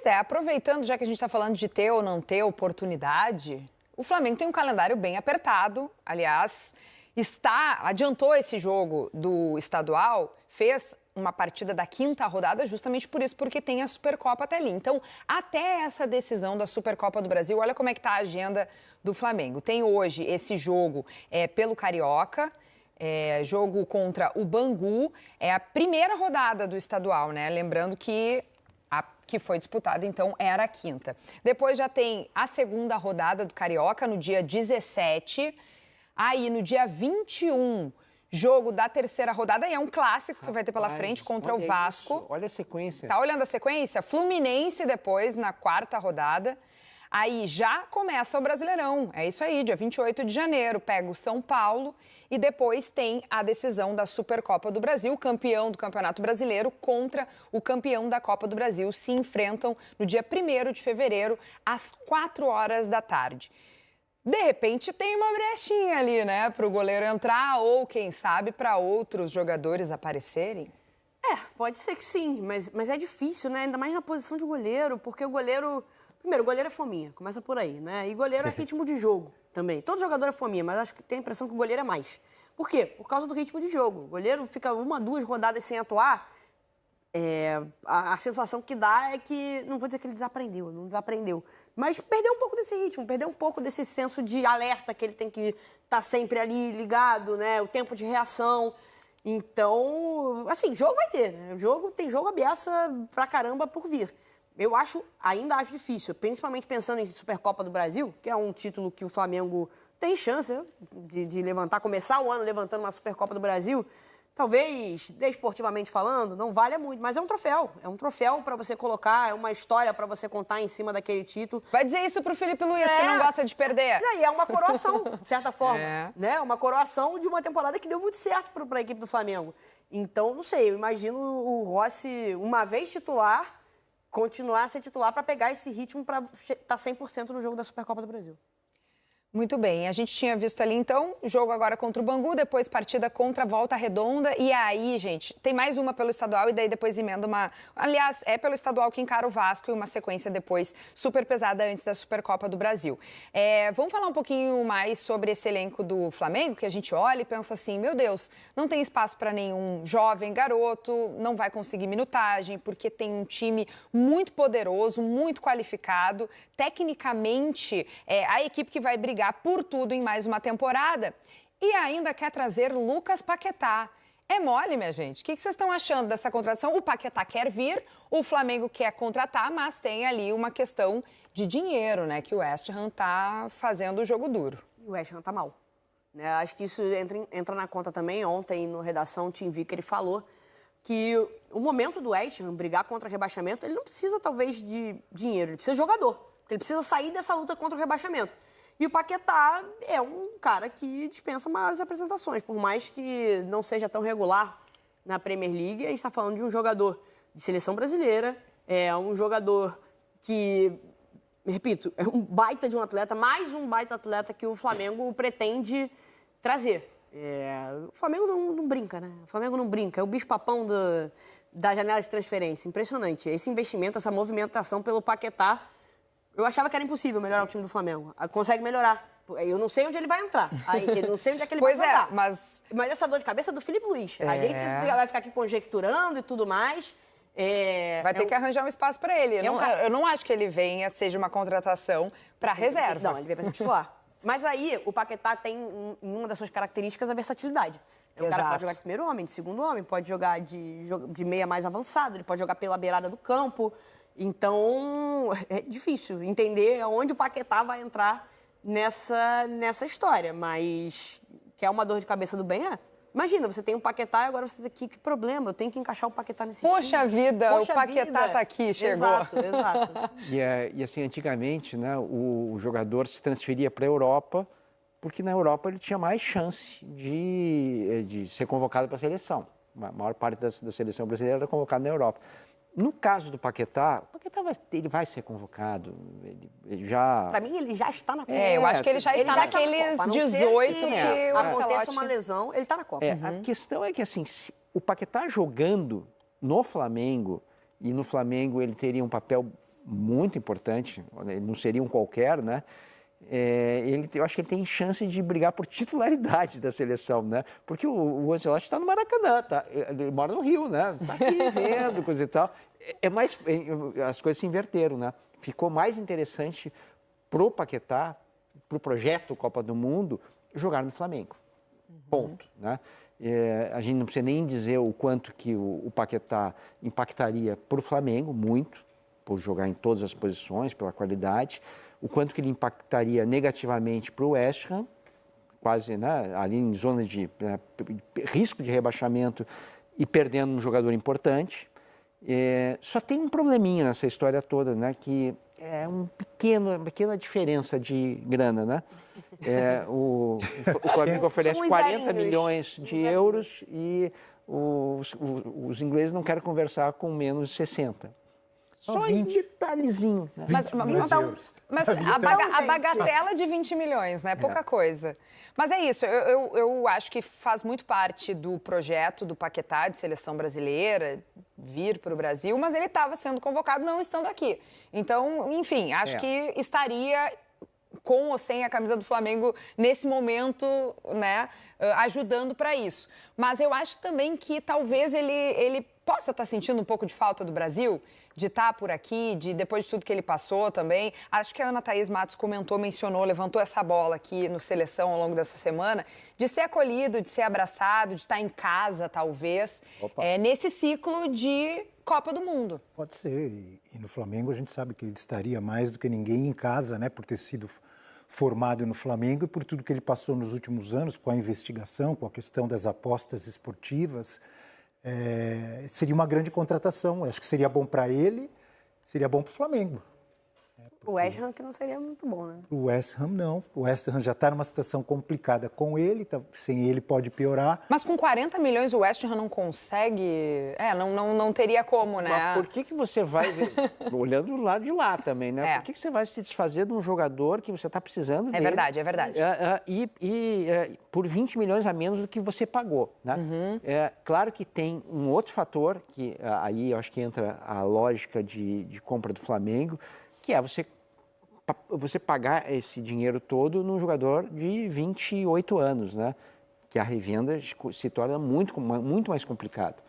Pois é, aproveitando, já que a gente está falando de ter ou não ter oportunidade, o Flamengo tem um calendário bem apertado, aliás, adiantou esse jogo do estadual, fez uma partida da quinta rodada justamente por isso, porque tem a Supercopa até ali. Então, até essa decisão da Supercopa do Brasil, olha como é que está a agenda do Flamengo. Tem hoje esse jogo pelo Carioca, jogo contra o Bangu, é a primeira rodada do estadual, né? Lembrando que a que foi disputada, então, era a quinta. Depois já tem a segunda rodada do Carioca, no dia 17. Aí, no dia 21, jogo da terceira rodada, e é um clássico que vai ter pela frente contra o Vasco. Isso. Olha a sequência. Tá olhando a sequência? Fluminense depois, na quarta rodada. Aí já começa o Brasileirão, é isso aí, dia 28 de janeiro, pega o São Paulo e depois tem a decisão da Supercopa do Brasil, o campeão do Campeonato Brasileiro contra o campeão da Copa do Brasil, se enfrentam no dia 1º de fevereiro, às 4 horas da tarde. De repente tem uma brechinha ali, né, para o goleiro entrar ou, quem sabe, para outros jogadores aparecerem? Pode ser que sim, mas é difícil, né, ainda mais na posição de goleiro, porque o goleiro... Primeiro, o goleiro é fominha, começa por aí, né? E goleiro é ritmo de jogo também. Todo jogador é fominha, mas acho que tem a impressão que o goleiro é mais. Por quê? Por causa do ritmo de jogo. O goleiro fica 1, 2 rodadas sem atuar, a sensação que dá é que, não vou dizer que ele não desaprendeu, mas perdeu um pouco desse ritmo, perdeu um pouco desse senso de alerta que ele tem que estar sempre ali ligado, né? O tempo de reação. Então, assim, jogo vai ter, né? Tem jogo ameaça pra caramba por vir. Eu ainda acho difícil, principalmente pensando em Supercopa do Brasil, que é um título que o Flamengo tem chance de levantar, começar o ano levantando uma Supercopa do Brasil. Talvez, desportivamente falando, não valha muito, mas é um troféu. É um troféu para você colocar, é uma história para você contar em cima daquele título. Vai dizer isso pro Felipe Luiz, que não gosta de perder. E aí é uma coroação, de certa forma. Né? Uma coroação de uma temporada que deu muito certo para a equipe do Flamengo. Então, não sei, eu imagino o Rossi, uma vez titular, continuar a ser titular para pegar esse ritmo para estar 100% no jogo da Supercopa do Brasil. Muito bem, a gente tinha visto ali, então, jogo agora contra o Bangu, depois partida contra a Volta Redonda, e aí, gente, tem mais uma pelo estadual e daí depois emenda uma... Aliás, é pelo estadual que encara o Vasco e uma sequência depois super pesada antes da Supercopa do Brasil. Vamos falar um pouquinho mais sobre esse elenco do Flamengo, que a gente olha e pensa assim, meu Deus, não tem espaço para nenhum jovem garoto, não vai conseguir minutagem, porque tem um time muito poderoso, muito qualificado, tecnicamente, a equipe que vai brigar por tudo em mais uma temporada e ainda quer trazer Lucas Paquetá. É mole, minha gente? O que vocês estão achando dessa contratação? O Paquetá quer vir, o Flamengo quer contratar, mas tem ali uma questão de dinheiro, né? Que o West Ham tá fazendo o jogo duro. O West Ham tá mal. Né? Acho que isso entra na conta também. Ontem, no Redação Tim Vicker, ele falou que o momento do West Ham brigar contra o rebaixamento, ele não precisa, talvez, de dinheiro, ele precisa de jogador. Ele precisa sair dessa luta contra o rebaixamento. E o Paquetá é um cara que dispensa maiores apresentações. Por mais que não seja tão regular na Premier League, a gente está falando de um jogador de seleção brasileira, é um jogador que, repito, é um baita de um atleta, mais um baita atleta que o Flamengo pretende trazer. O Flamengo não brinca, né? O Flamengo não brinca, é o bicho-papão da janela de transferência. Impressionante. Esse investimento, essa movimentação pelo Paquetá, eu achava que era impossível melhorar o time do Flamengo. Consegue melhorar. Eu não sei onde ele vai entrar. Eu não sei onde é que ele vai jogar. Mas essa dor de cabeça é do Felipe Luiz. A gente vai ficar aqui conjecturando e tudo mais. Vai ter que arranjar um espaço para ele. Eu não acho que ele seja uma contratação para reserva. Não, ele vem para ser titular. Mas aí, o Paquetá tem, em uma das suas características, a versatilidade. O cara pode jogar de primeiro homem, de segundo homem, pode jogar de meia mais avançado, ele pode jogar pela beirada do campo. Então, é difícil entender aonde o Paquetá vai entrar nessa história. Mas que é uma dor de cabeça do bem, Imagina, você tem um Paquetá e agora você tem que problema? Eu tenho que encaixar o Paquetá nesse time. Poxa vida, o Paquetá tá aqui, chegou. Exato. E assim, antigamente, né, o jogador se transferia para a Europa, porque na Europa ele tinha mais chance de ser convocado para a seleção. A maior parte da seleção brasileira era convocada na Europa. No caso do Paquetá, ele vai ser convocado. Ele já... Para mim, ele já está na Copa. Eu acho que ele já está naqueles 18 que aconteça uma lesão, ele está na Copa. A questão é que, assim, o Paquetá jogando no Flamengo, e no Flamengo ele teria um papel muito importante, ele não seria um qualquer, né? Eu acho que ele tem chance de brigar por titularidade da seleção, né? Porque o Ancelotti está no Maracanã, tá? Ele mora no Rio, né? Está aqui vendo, coisa e tal. As coisas se inverteram, né? Ficou mais interessante pro Paquetá, pro projeto Copa do Mundo, jogar no Flamengo. Ponto, né? A gente não precisa nem dizer o quanto que o Paquetá impactaria para o Flamengo, muito, por jogar em todas as posições, pela qualidade, o quanto que ele impactaria negativamente para o West Ham, quase, né, ali em zona de risco de rebaixamento e perdendo um jogador importante. Só tem um probleminha nessa história toda, né, que é uma pequena diferença de grana, né? O Flamengo oferece 40 milhões de euros e os ingleses não querem conversar com menos de 60. Só 20. Um detalhezinho. Né? Mas a bagatela de 20 milhões, né? Pouca coisa. Mas é isso, eu acho que faz muito parte do projeto do Paquetá de seleção brasileira vir para o Brasil, mas ele estava sendo convocado não estando aqui. Então, enfim, acho que estaria com ou sem a camisa do Flamengo nesse momento, né, ajudando para isso. Mas eu acho também que talvez ele possa estar sentindo um pouco de falta do Brasil, de estar por aqui, depois de tudo que ele passou também. Acho que a Ana Thaís Matos mencionou, levantou essa bola aqui no Seleção ao longo dessa semana, de ser acolhido, de ser abraçado, de estar em casa, talvez, nesse ciclo de Copa do Mundo. Pode ser. E no Flamengo a gente sabe que ele estaria mais do que ninguém em casa, né, por ter sido formado no Flamengo e por tudo que ele passou nos últimos anos, com a investigação, com a questão das apostas esportivas. Seria uma grande contratação. Acho que seria bom para ele, seria bom para o Flamengo. O West Ham que não seria muito bom, né? O West Ham não. O West Ham já está numa situação complicada com ele, sem ele pode piorar. Mas com 40 milhões o West Ham não consegue... não teria como, né? Mas por que você vai... olhando do lado de lá também, né? Por que você vai se desfazer de um jogador que você está precisando dele? É verdade. Por 20 milhões a menos do que você pagou, né? Claro que tem um outro fator, que aí eu acho que entra a lógica de compra do Flamengo, que é você pagar esse dinheiro todo num jogador de 28 anos, né? Que a revenda se torna muito mais complicado.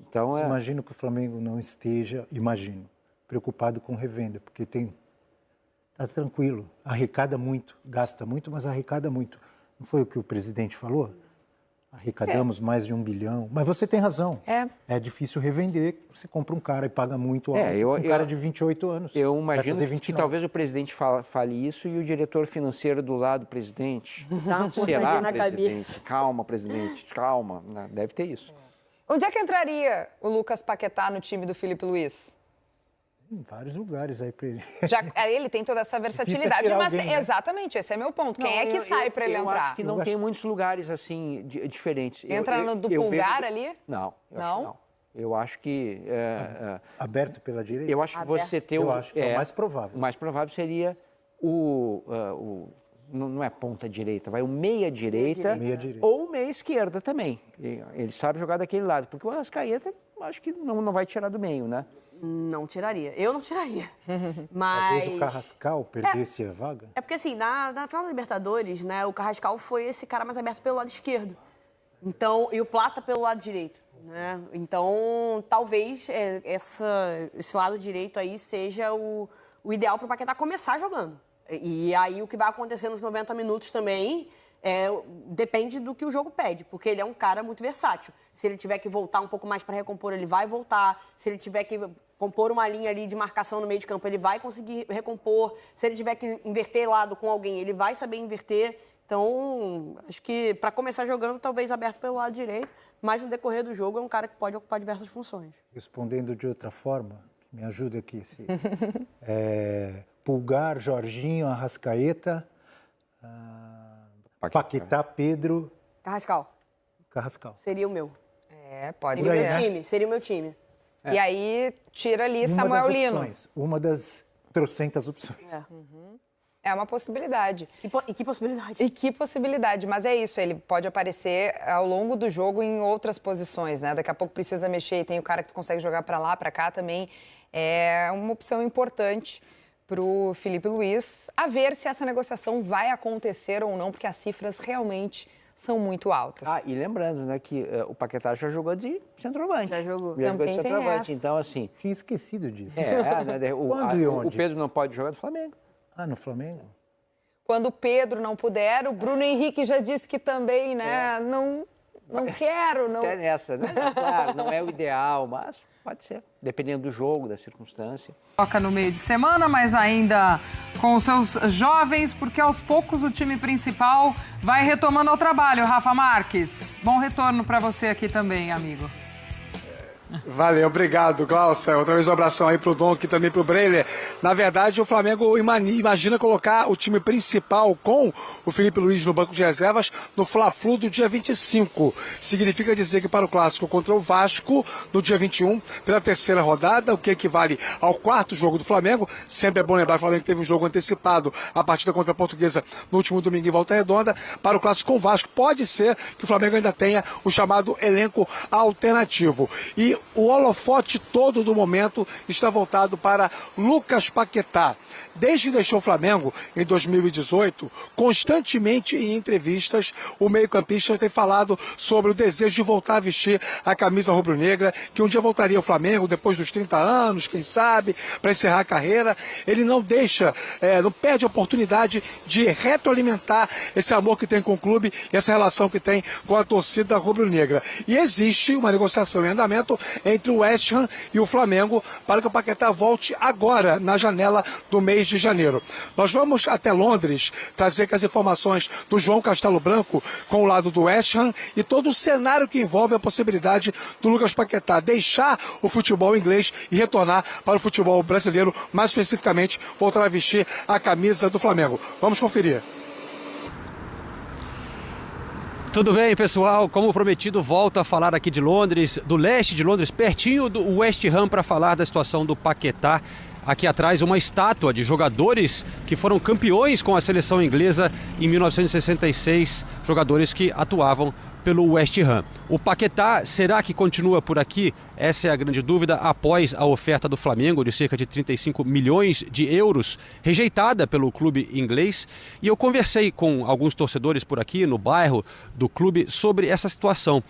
Então, Imagino que o Flamengo não esteja, preocupado com revenda, porque está tranquilo, arrecada muito, gasta muito, mas arrecada muito. Não foi o que o presidente falou? Arrecadamos mais de 1 bilhão. Mas você tem razão. É difícil revender. Você compra um cara e paga muito. Cara de 28 anos. Eu imagino que talvez o presidente fale isso e o diretor financeiro do lado do presidente. Dá uma coçadinha na cabeça. Calma, presidente, calma. Deve ter isso. Onde é que entraria o Lucas Paquetá no time do Filipe Luís? Em vários lugares aí para ele. Ele tem toda essa versatilidade, mas alguém, né? Exatamente, esse é meu ponto. Quem é que sai para ele entrar? Eu acho que não tem muitos lugares assim diferentes. Entra no do Pulgar ali? Não. Eu acho que... aberto pela direita? Eu acho que você ter Eu acho que é o mais provável. O mais provável seria não é ponta direita, vai o meia direita ou meia esquerda também. Ele sabe jogar daquele lado, porque o Arrascaeta acho que não vai tirar do meio, né? Não tiraria. Eu não tiraria. Mas... Talvez o Carrascal perdesse a vaga? É porque, assim, na final da Libertadores, né, o Carrascal foi esse cara mais aberto pelo lado esquerdo. Então, e o Plata pelo lado direito. Né? Então, talvez esse lado direito aí seja o ideal para o Paquetá começar jogando. E aí, o que vai acontecer nos 90 minutos também... depende do que o jogo pede, porque ele é um cara muito versátil. Se ele tiver que voltar um pouco mais para recompor, ele vai voltar. Se ele tiver que compor uma linha ali de marcação no meio de campo, ele vai conseguir recompor. Se ele tiver que inverter lado com alguém, ele vai saber inverter. Então, acho que para começar jogando, talvez aberto pelo lado direito, mas no decorrer do jogo é um cara que pode ocupar diversas funções. Respondendo de outra forma, me ajuda aqui. Pulgar, Jorginho, Arrascaeta... Paquetá, Pedro... Carrascal. Seria o meu. Pode ser. Seria o meu time. E aí, tira ali Samuel Lino. Uma das trocentas opções. É uma possibilidade. E que possibilidade? E que possibilidade. Mas é isso, ele pode aparecer ao longo do jogo em outras posições, né? Daqui a pouco precisa mexer e tem o cara que consegue jogar para lá, para cá também. é uma opção importante para o Filipe Luís, a ver se essa negociação vai acontecer ou não, porque as cifras realmente são muito altas. E lembrando, né, que o Paquetá já jogou de centroavante. Já jogou. Já jogou de Também tem centroavante. essa. Então, assim... Tinha esquecido disso. Né, Quando e onde? O Pedro não pode jogar do Flamengo. No Flamengo? Quando o Pedro não puder, o Bruno Henrique já disse que também, né, não quero, não... Até nessa, né? Claro, não é o ideal, mas pode ser, dependendo do jogo, da circunstância. Toca no meio de semana, mas ainda com os seus jovens, porque aos poucos o time principal vai retomando ao trabalho. Rafa Marques, bom retorno para você aqui também, amigo. Valeu, obrigado, Glaucia. Outra vez um abração aí pro Donk e também pro Breiler. Na verdade, o Flamengo imagina colocar o time principal com o Filipe Luís no banco de reservas no Fla-Flu do dia 25. Significa dizer que para o clássico contra o Vasco, no dia 21, pela terceira rodada, o que equivale ao quarto jogo do Flamengo. Sempre é bom lembrar que o Flamengo teve um jogo antecipado, a partida contra a Portuguesa no último domingo em Volta Redonda. Para o clássico com o Vasco, pode ser que o Flamengo ainda tenha o chamado elenco alternativo. E o holofote todo do momento está voltado para Lucas Paquetá. Desde que deixou o Flamengo em 2018, constantemente em entrevistas, o meio-campista tem falado sobre o desejo de voltar a vestir a camisa rubro-negra, que um dia voltaria ao Flamengo depois dos 30 anos, quem sabe, para encerrar a carreira. Ele não deixa, não perde a oportunidade de retroalimentar esse amor que tem com o clube e essa relação que tem com a torcida rubro-negra. E existe uma negociação em andamento entre o West Ham e o Flamengo para que o Paquetá volte agora, na janela do mês de janeiro. Nós vamos até Londres trazer as informações do João Castelo Branco com o lado do West Ham e todo o cenário que envolve a possibilidade do Lucas Paquetá deixar o futebol inglês e retornar para o futebol brasileiro, mais especificamente voltar a vestir a camisa do Flamengo. Vamos conferir. Tudo bem, pessoal? Como prometido, volto a falar aqui de Londres, do leste de Londres, pertinho do West Ham, para falar da situação do Paquetá. Aqui atrás, uma estátua de jogadores que foram campeões com a seleção inglesa em 1966, jogadores que atuavam pelo West Ham. O Paquetá, será que continua por aqui? Essa é a grande dúvida após a oferta do Flamengo de cerca de 35 milhões de euros, rejeitada pelo clube inglês. E eu conversei com alguns torcedores por aqui no bairro do clube sobre essa situação.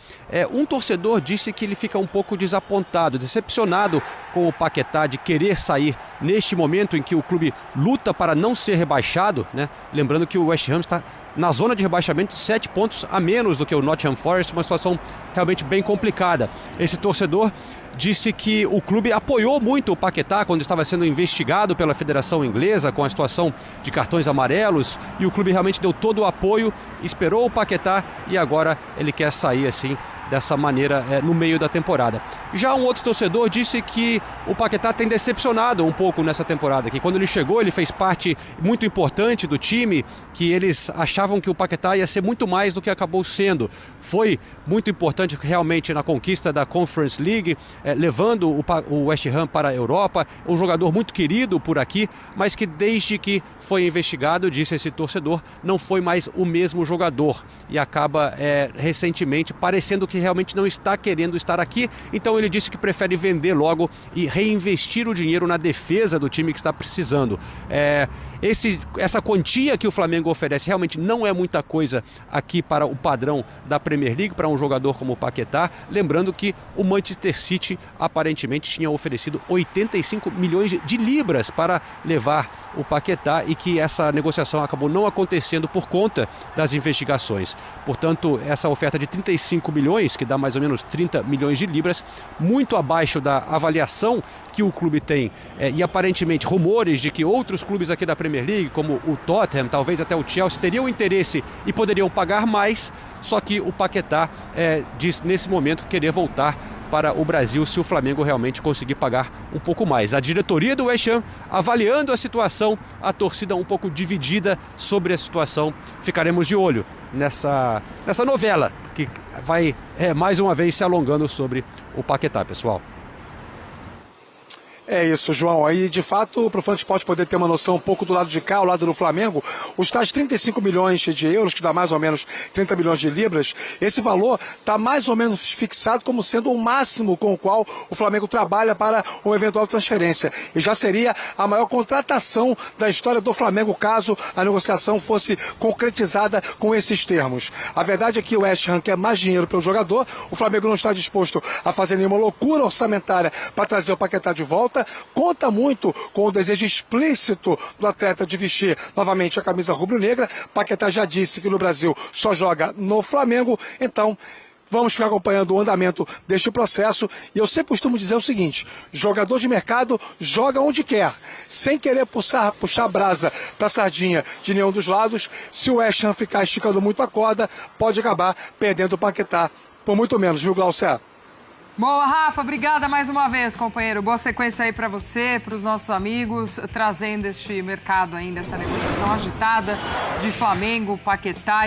Um torcedor disse que ele fica um pouco desapontado, decepcionado com o Paquetá de querer sair neste momento em que o clube luta para não ser rebaixado, né? Lembrando que o West Ham está na zona de rebaixamento, 7 pontos a menos do que o Nottingham Forest, uma situação realmente bem complicada. Esse torcedor disse que o clube apoiou muito o Paquetá quando estava sendo investigado pela Federação Inglesa com a situação de cartões amarelos, e o clube realmente deu todo o apoio, esperou o Paquetá e agora ele quer sair assim dessa maneira no meio da temporada. Já um outro torcedor disse que o Paquetá tem decepcionado um pouco nessa temporada, que quando ele chegou ele fez parte muito importante do time, que eles achavam que o Paquetá ia ser muito mais do que acabou sendo. Foi muito importante realmente na conquista da Conference League, levando o West Ham para a Europa, um jogador muito querido por aqui, mas que desde que foi investigado, disse esse torcedor, não foi mais o mesmo jogador e acaba recentemente parecendo que realmente não está querendo estar aqui. Então ele disse que prefere vender logo e reinvestir o dinheiro na defesa do time que está precisando. Essa quantia que o Flamengo oferece realmente não é muita coisa aqui para o padrão da Premier League, para um jogador como o Paquetá. Lembrando que o Manchester City aparentemente tinha oferecido 85 milhões de libras para levar o Paquetá e que essa negociação acabou não acontecendo por conta das investigações. Portanto, essa oferta de 35 milhões, que dá mais ou menos 30 milhões de libras, muito abaixo da avaliação que o clube tem, e aparentemente rumores de que outros clubes aqui da Premier League, como o Tottenham, talvez até o Chelsea, teriam interesse e poderiam pagar mais, só que o Paquetá diz nesse momento querer voltar para o Brasil se o Flamengo realmente conseguir pagar um pouco mais. A diretoria do West Ham avaliando a situação, a torcida um pouco dividida sobre a situação. Ficaremos de olho nessa novela que vai mais uma vez se alongando sobre o Paquetá, pessoal. É isso, João. Aí, de fato, para o Fã Esporte poder ter uma noção um pouco do lado de cá, o lado do Flamengo, os tais 35 milhões de euros, que dá mais ou menos 30 milhões de libras, esse valor está mais ou menos fixado como sendo o máximo com o qual o Flamengo trabalha para uma eventual transferência. E já seria a maior contratação da história do Flamengo, caso a negociação fosse concretizada com esses termos. A verdade é que o West Ham quer mais dinheiro pelo jogador, o Flamengo não está disposto a fazer nenhuma loucura orçamentária para trazer o Paquetá de volta. Conta muito com o desejo explícito do atleta de vestir novamente a camisa rubro-negra. Paquetá já disse que no Brasil só joga no Flamengo, então vamos ficar acompanhando o andamento deste processo. E eu sempre costumo dizer o seguinte: jogador de mercado joga onde quer, sem querer puxar brasa para a sardinha de nenhum dos lados. Se o West Ham ficar esticando muito a corda, pode acabar perdendo o Paquetá por muito menos, viu, Glaucia? Boa, Rafa, obrigada mais uma vez, companheiro. Boa sequência aí para você, para os nossos amigos, trazendo este mercado ainda, essa negociação agitada de Flamengo, Paquetá.